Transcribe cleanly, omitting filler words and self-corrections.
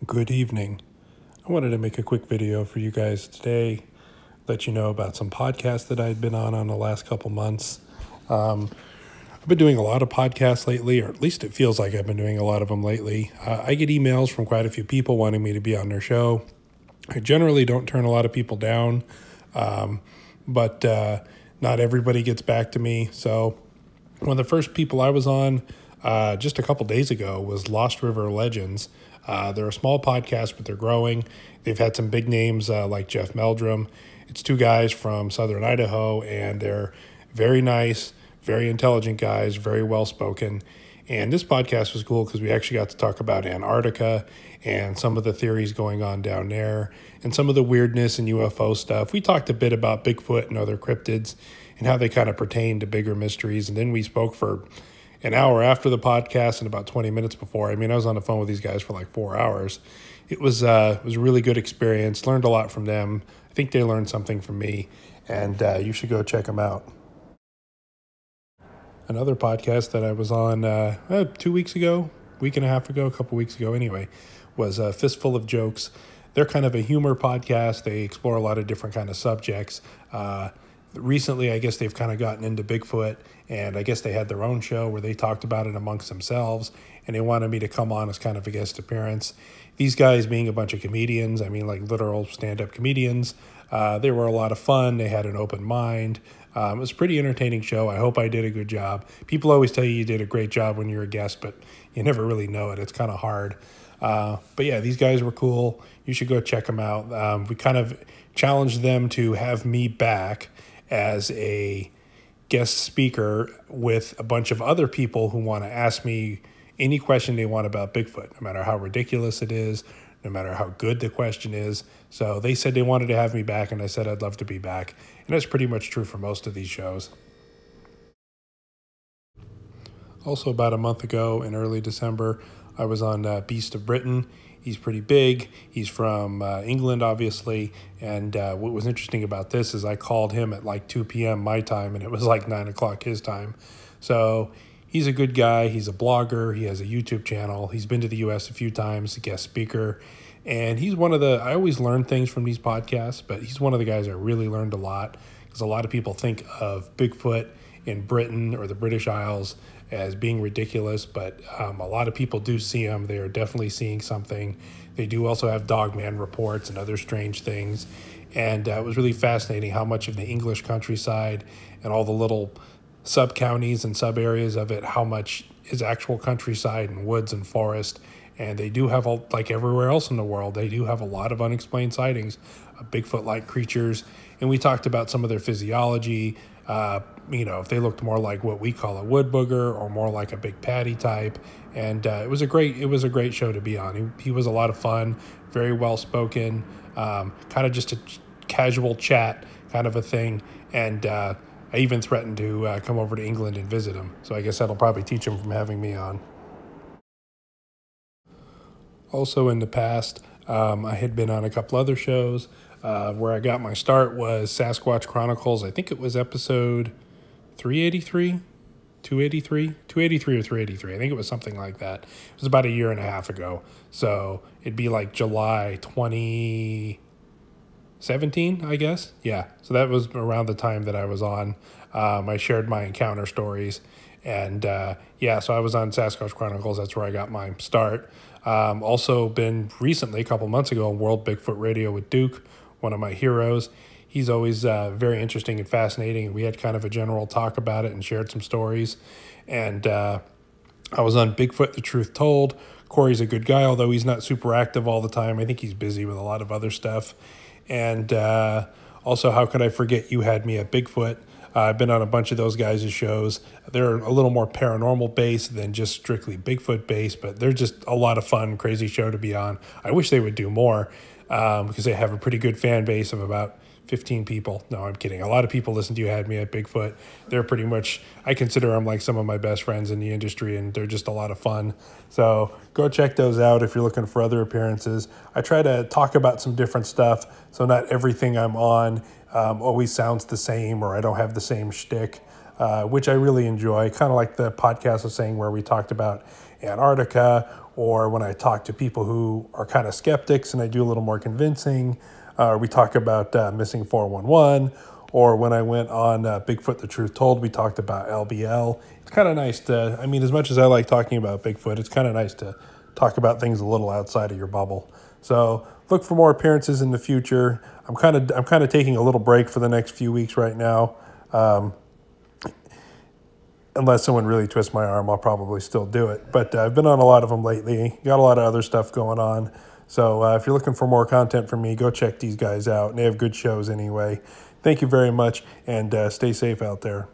Good evening. I wanted to make a quick video for you guys today, let you know about some podcasts that I've been on the last couple months. I've been doing a lot of podcasts lately, or at least it feels like I've been doing a lot of them lately. I get emails from quite a few people wanting me to be on their show. I generally don't turn a lot of people down, but not everybody gets back to me. So one of the first people I was on just a couple days ago was Lost River Legends. They're a small podcast, but they're growing. They've had some big names like Jeff Meldrum. It's two guys from southern Idaho, and they're very nice, very intelligent guys, very well-spoken. And this podcast was cool because we actually got to talk about Antarctica and some of the theories going on down there and some of the weirdness and UFO stuff. We talked a bit about Bigfoot and other cryptids and how they kind of pertain to bigger mysteries. And then we spoke for an hour after the podcast and about 20 minutes before. I mean, I was on the phone with these guys for like 4 hours. It was a really good experience. Learned a lot from them. I think they learned something from me, and you should go check them out. Another podcast that I was on 2 weeks ago, week and a half ago, a couple weeks ago anyway, was Fistful of Jokes. They're kind of a humor podcast. They explore a lot of different kind of subjects. Recently, I guess they've kind of gotten into Bigfoot, and I guess they had their own show where they talked about it amongst themselves, and they wanted me to come on as kind of a guest appearance. These guys being a bunch of comedians, I mean like literal stand-up comedians, they were a lot of fun. They had an open mind. It was a pretty entertaining show. I hope I did a good job. People always tell you did a great job when you're a guest, but you never really know it. It's kind of hard. But yeah, these guys were cool. You should go check them out. We kind of challenged them to have me back as a guest speaker with a bunch of other people who want to ask me any question they want about Bigfoot, no matter how ridiculous it is, no matter how good the question is. So they said they wanted to have me back, and I said I'd love to be back. And that's pretty much true for most of these shows. Also, about a month ago in early December, I was on Beast of Britain. He's pretty big. He's from England, obviously. And what was interesting about this is I called him at like 2 p.m. my time, and it was like 9 o'clock his time. So he's a good guy. He's a blogger. He has a YouTube channel. He's been to the U.S. a few times, a guest speaker. And he's one of the, I always learn things from these podcasts, but he's one of the guys I really learned a lot, because a lot of people think of Bigfoot in Britain or the British Isles as being ridiculous, but a lot of people do see them. They are definitely seeing something. They do also have dogman reports and other strange things. And it was really fascinating how much of the English countryside and all the little sub-counties and sub-areas of it, how much is actual countryside and woods and forest. And they do have, like everywhere else in the world, they do have a lot of unexplained sightings of Bigfoot-like creatures. And we talked about some of their physiology, if they looked more like what we call a wood booger or more like a big patty type. And it was a great show to be on. He was a lot of fun, very well spoken, kind of just a casual chat kind of a thing. And I even threatened to come over to England and visit him. So I guess that'll probably teach him from having me on. Also in the past, I had been on a couple other shows. Where I got my start was Sasquatch Chronicles. I think it was episode 383, 283, 283 or 383. I think it was something like that. It was about a year and a half ago. So it'd be like July 2017, I guess. Yeah. So that was around the time that I was on. I shared my encounter stories. And so I was on Sasquatch Chronicles. That's where I got my start. Also been recently, a couple months ago, on World Bigfoot Radio with Duke, one of my heroes. He's always very interesting and fascinating. We had kind of a general talk about it and shared some stories. And I was on Bigfoot, The Truth Told. Corey's a good guy, although he's not super active all the time. I think he's busy with a lot of other stuff. And also, how could I forget You Had Me at Bigfoot? I've been on a bunch of those guys' shows. They're a little more paranormal based than just strictly Bigfoot based, but they're just a lot of fun, crazy show to be on. I wish they would do more because they have a pretty good fan base of about 15 people. No, I'm kidding. A lot of people listen to You Had Me at Bigfoot. They're pretty much, I consider them like some of my best friends in the industry, and they're just a lot of fun. So go check those out if you're looking for other appearances. I try to talk about some different stuff, so not everything I'm on always sounds the same, or I don't have the same shtick, which I really enjoy. Kind of like the podcast I was saying where we talked about Antarctica, or when I talk to people who are kind of skeptics and I do a little more convincing. We talk about missing 411, or when I went on Bigfoot, The Truth Told, we talked about LBL. It's kind of nice to, I mean, as much as I like talking about Bigfoot, it's kind of nice to talk about things a little outside of your bubble. So look for more appearances in the future. I'm kind of taking a little break for the next few weeks right now. Unless someone really twists my arm, I'll probably still do it. But I've been on a lot of them lately. Got a lot of other stuff going on. So if you're looking for more content from me, go check these guys out. They have good shows anyway. Thank you very much, and stay safe out there.